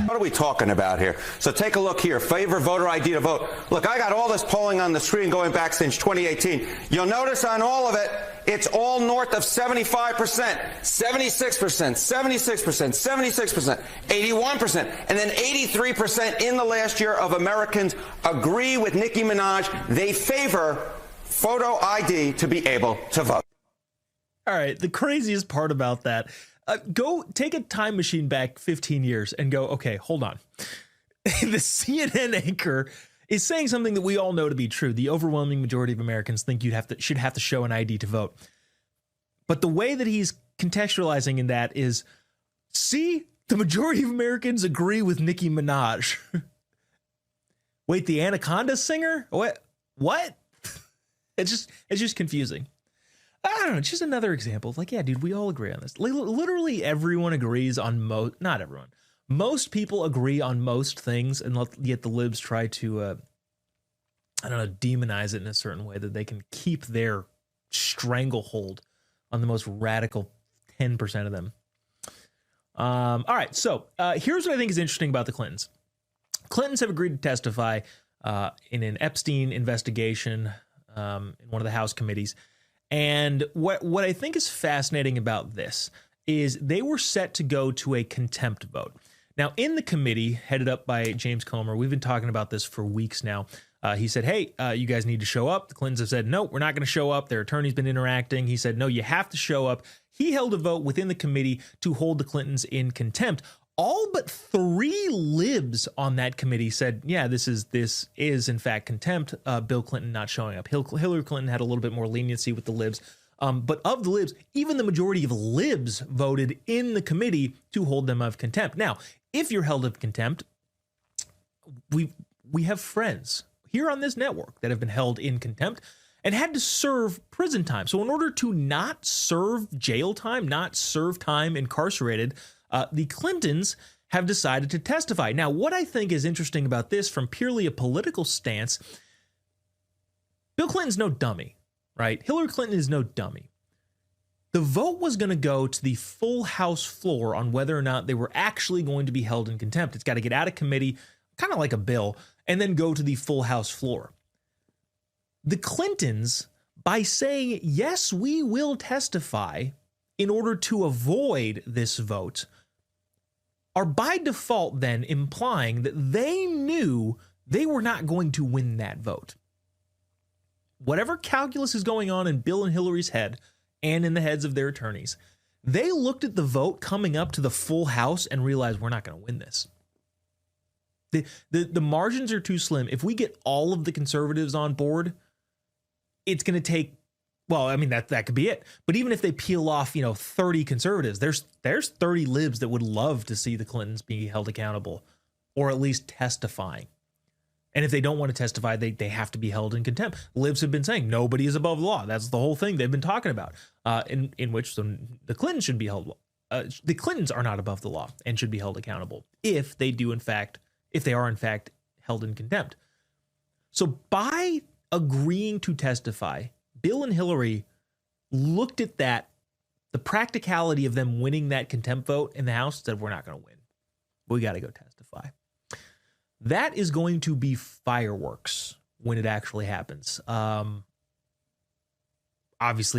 What are we talking about here? So take a look here. Favor voter ID to vote. Look, I got all this polling on the screen going back since 2018. You'll notice on all of it, it's all north of 75%, 76%, 76%, 76%, 81%, and then 83% in the last year of Americans agree with Nicki Minaj. They favor photo ID to be able to vote. All right. The craziest part about that, go take a time machine back 15 years and go, okay, hold on. The CNN anchor is saying something that we all know to be true. The overwhelming majority of Americans think should have to show an ID to vote. But the way that he's contextualizing in that is, see, the majority of Americans agree with Nicki Minaj. Wait, the Anaconda singer? What? It's just confusing. I don't know. It's just another example of like, yeah, dude, we all agree on this. Literally everyone agrees on not everyone. Most people agree on most things, and yet the libs try to, demonize it in a certain way that they can keep their stranglehold on the most radical 10% of them. All right, so here's what I think is interesting about the Clintons. Clintons have agreed to testify in an Epstein investigation in one of the House committees. And what I think is fascinating about this is they were set to go to a contempt vote. Now, in the committee headed up by James Comer, we've been talking about this for weeks now. He said, hey, you guys need to show up. The Clintons have said, no, we're not going to show up. Their attorney's been interacting. He said, no, you have to show up. He held a vote within the committee to hold the Clintons in contempt. All but 3 libs on that committee said, yeah, this is in fact contempt. Bill Clinton not showing up. Hillary Clinton had a little bit more leniency with the libs. But of the libs, even the majority of libs voted in the committee to hold them of contempt. Now, if you're held of contempt, we have friends here on this network that have been held in contempt and had to serve prison time. So in order to not serve jail time, not serve time incarcerated, the Clintons have decided to testify. Now, what I think is interesting about this from purely a political stance, Bill Clinton's no dummy, right? Hillary Clinton is no dummy. The vote was going to go to the full House floor on whether or not they were actually going to be held in contempt. It's got to get out of committee, kind of like a bill, and then go to the full House floor. The Clintons, by saying, yes, we will testify in order to avoid this vote, are by default then implying that they knew they were not going to win that vote. Whatever calculus is going on in Bill and Hillary's head and in the heads of their attorneys, they looked at the vote coming up to the full House and realized we're not going to win this. The margins are too slim. If we get all of the conservatives on board, it's going to take, well, I mean, that could be it. But even if they peel off, 30 conservatives, there's 30 libs that would love to see the Clintons be held accountable or at least testifying. And if they don't want to testify, they have to be held in contempt. Libs have been saying nobody is above the law. That's the whole thing they've been talking about, in which the Clintons should be held. The Clintons are not above the law and should be held accountable if they are in fact held in contempt. So by agreeing to testify, Bill and Hillary looked at that, the practicality of them winning that contempt vote in the House, said, we're not going to win. We got to go testify. That is going to be fireworks when it actually happens. Obviously,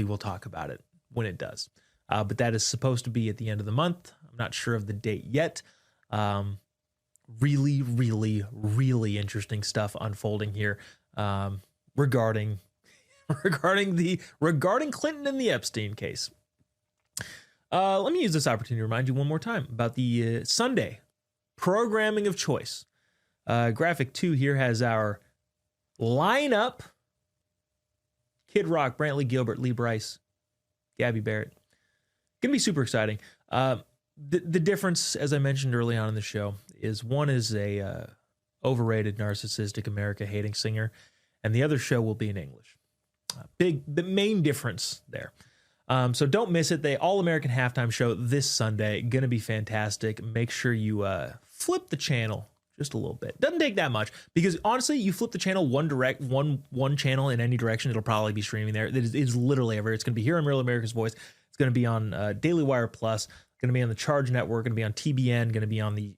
we'll talk about it when it does. But that is supposed to be at the end of the month. I'm not sure of the date yet. Really, really, really interesting stuff unfolding here regarding Clinton and the Epstein case. Let me use this opportunity to remind you one more time about the Sunday programming of choice. Graphic 2 here has our lineup. Kid Rock, Brantley Gilbert, Lee Bryce, Gabby Barrett. Gonna be super exciting. The difference, as I mentioned early on in the show, is one is a overrated, narcissistic, America-hating singer, and the other show will be in English. The main difference there. So don't miss it. The All-American Halftime Show this Sunday. Going to be fantastic. Make sure you flip the channel just a little bit. Doesn't take that much, because honestly, you flip the channel one channel in any direction, it'll probably be streaming there. It is literally everywhere. It's going to be here on Real America's Voice. It's going to be on Daily Wire Plus. Going to be on the Charge Network. Going to be on TBN. Going to be on the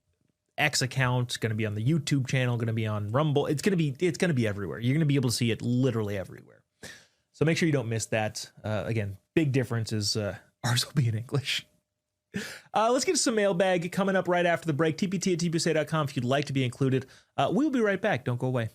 X account. Going to be on the YouTube channel. Going to be on Rumble. It's going to be everywhere. You're going to be able to see it literally everywhere. So make sure you don't miss that. Again, big difference is ours will be in English. Let's get to some mailbag coming up right after the break. tpt@tpusa.com if you'd like to be included. We'll be right back. Don't go away.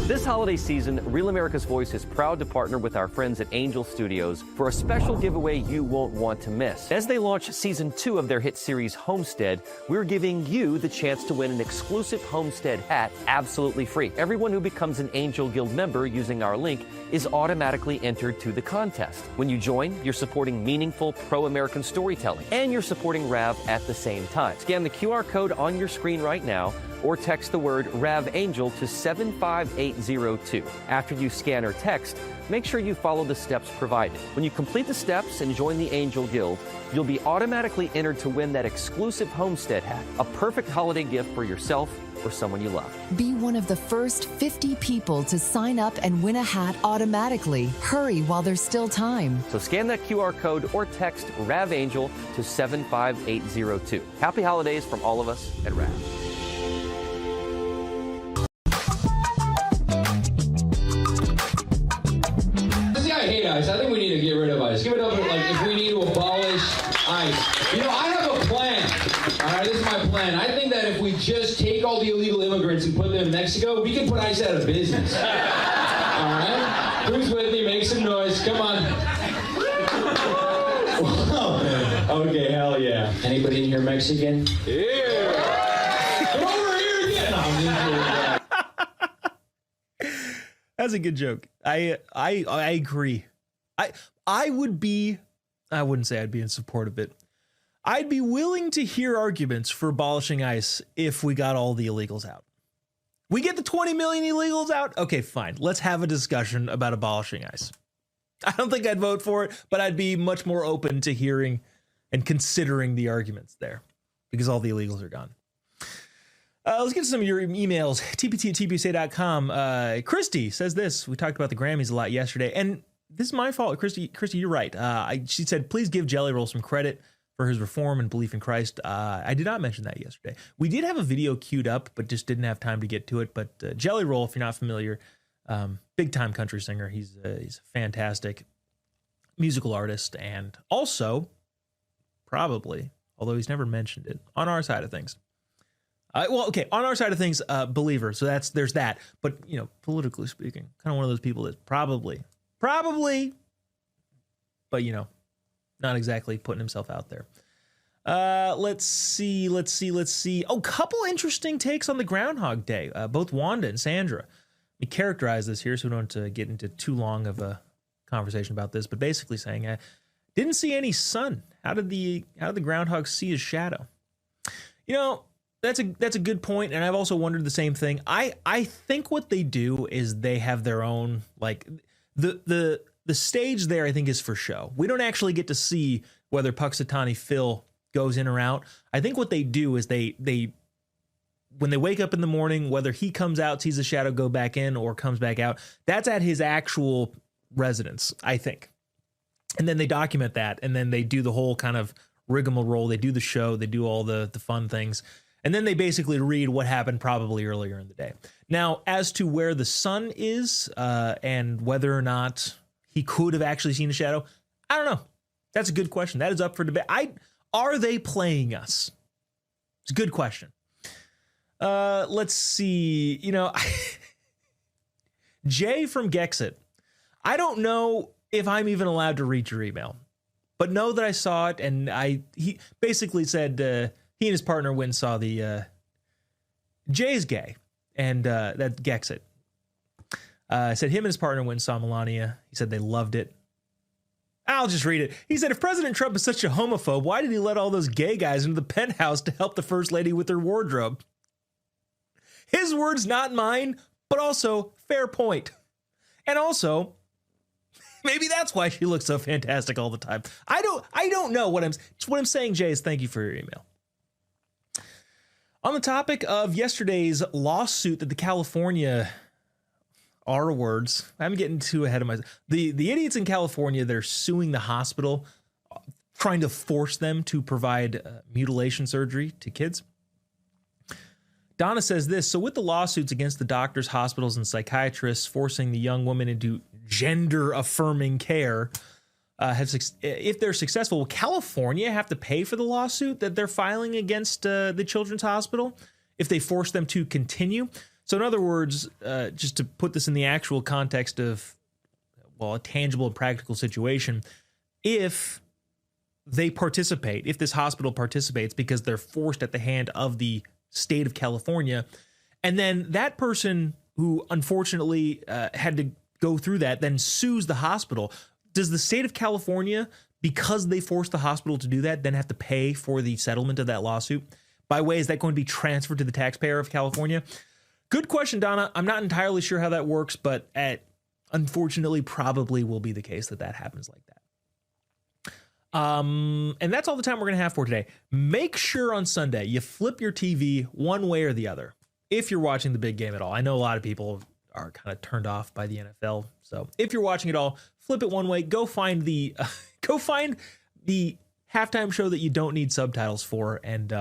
This This holiday season, Real America's Voice is proud to partner with our friends at Angel Studios for a special giveaway you won't want to miss. As they launch season 2 of their hit series Homestead, we're giving you the chance to win an exclusive Homestead hat absolutely free. Everyone who becomes an Angel Guild member using our link is automatically entered to the contest. When you join, you're supporting meaningful pro-American storytelling, and you're supporting RAV at the same time. Scan the QR code on your screen right now, or text the word RAVAngel to 75802. After you scan or text, make sure you follow the steps provided. When you complete the steps and join the Angel Guild, you'll be automatically entered to win that exclusive Homestead hat, a perfect holiday gift for yourself or someone you love. Be one of the first 50 people to sign up and win a hat automatically. Hurry while there's still time. So scan that QR code or text RAVAngel to 75802. Happy holidays from all of us at RAV. I hate ICE. I think we need to get rid of ICE. Give it up if we need to abolish ICE. You know, I have a plan. All right, this is my plan. I think that if we just take all the illegal immigrants and put them in Mexico, we can put ICE out of business. All right? Who's with me? Make some noise. Come on. Okay, hell yeah. Anybody in here Mexican? Yeah. Come over here again. That's a good joke. I agree. I wouldn't say I'd be in support of it. I'd be willing to hear arguments for abolishing ICE if we got all the illegals out. We get the 20 million illegals out? Okay, fine. Let's have a discussion about abolishing ICE. I don't think I'd vote for it, but I'd be much more open to hearing and considering the arguments there because all the illegals are gone. Let's get to some of your emails. tpt@tpusa.com. Christy says this. We talked about the Grammys a lot yesterday, and this is my fault. Christy, you're right. She said, please give Jelly Roll some credit for his reform and belief in Christ. I did not mention that yesterday. We did have a video queued up, but just didn't have time to get to it. But Jelly Roll, if you're not familiar, big time country singer. He's a fantastic musical artist, and also probably, although he's never mentioned it, on our side of things. On our side of things, believer. So there's that. But, politically speaking, kind of one of those people that probably, but, not exactly putting himself out there. Let's see. Oh, couple interesting takes on the Groundhog Day. Both Wanda and Sandra. Let me characterize this here so we don't get into too long of a conversation about this, but basically saying, I didn't see any sun. How did the groundhog see his shadow? That's a good point, and I've also wondered the same thing. I think what they do is they have their own, like, the stage there, I think, is for show. We don't actually get to see whether Puxatawny Phil goes in or out. I think what they do is they when they wake up in the morning, whether he comes out, sees the shadow go back in, or comes back out, that's at his actual residence, I think. And then they document that, and then they do the whole kind of rigmarole. They do the show, they do all the fun things. And then they basically read what happened probably earlier in the day. Now, as to where the sun is and whether or not he could have actually seen a shadow, I don't know. That's a good question. That is up for debate. Are they playing us? It's a good question. Let's see. Jay from Gexit. I don't know if I'm even allowed to read your email, but know that I saw it, and he basically said... he and his partner went and saw the Jay's gay, and that Gexit. Said him and his partner went and saw Melania. He said they loved it. I'll just read it. He said, if President Trump is such a homophobe, why did he let all those gay guys into the penthouse to help the first lady with her wardrobe? His words, not mine, but also fair point. And also, maybe that's why she looks so fantastic all the time. I don't know what I'm saying, Jay, is thank you for your email. On the topic of yesterday's lawsuit that the California R words, I'm getting too ahead of myself. The idiots in California, they're suing the hospital, trying to force them to provide mutilation surgery to kids. Donna says this, so with the lawsuits against the doctors, hospitals, and psychiatrists forcing the young woman into gender-affirming care, if they're successful, will California have to pay for the lawsuit that they're filing against the Children's Hospital if they force them to continue? So in other words, just to put this in the actual context of, well, a tangible and practical situation, if they participate, if this hospital participates because they're forced at the hand of the state of California, and then that person who unfortunately had to go through that then sues the hospital, does the state of California, because they forced the hospital to do that, then have to pay for the settlement of that lawsuit? By way, is that going to be transferred to the taxpayer of California? Good question, Donna. I'm not entirely sure how that works, but unfortunately probably will be the case that happens like that. And that's all the time we're going to have for today. Make sure on Sunday you flip your TV one way or the other if you're watching the big game at all. I know a lot of people are kind of turned off by the NFL. So if you're watching it all, flip it one way. Go find the halftime show that you don't need subtitles for, and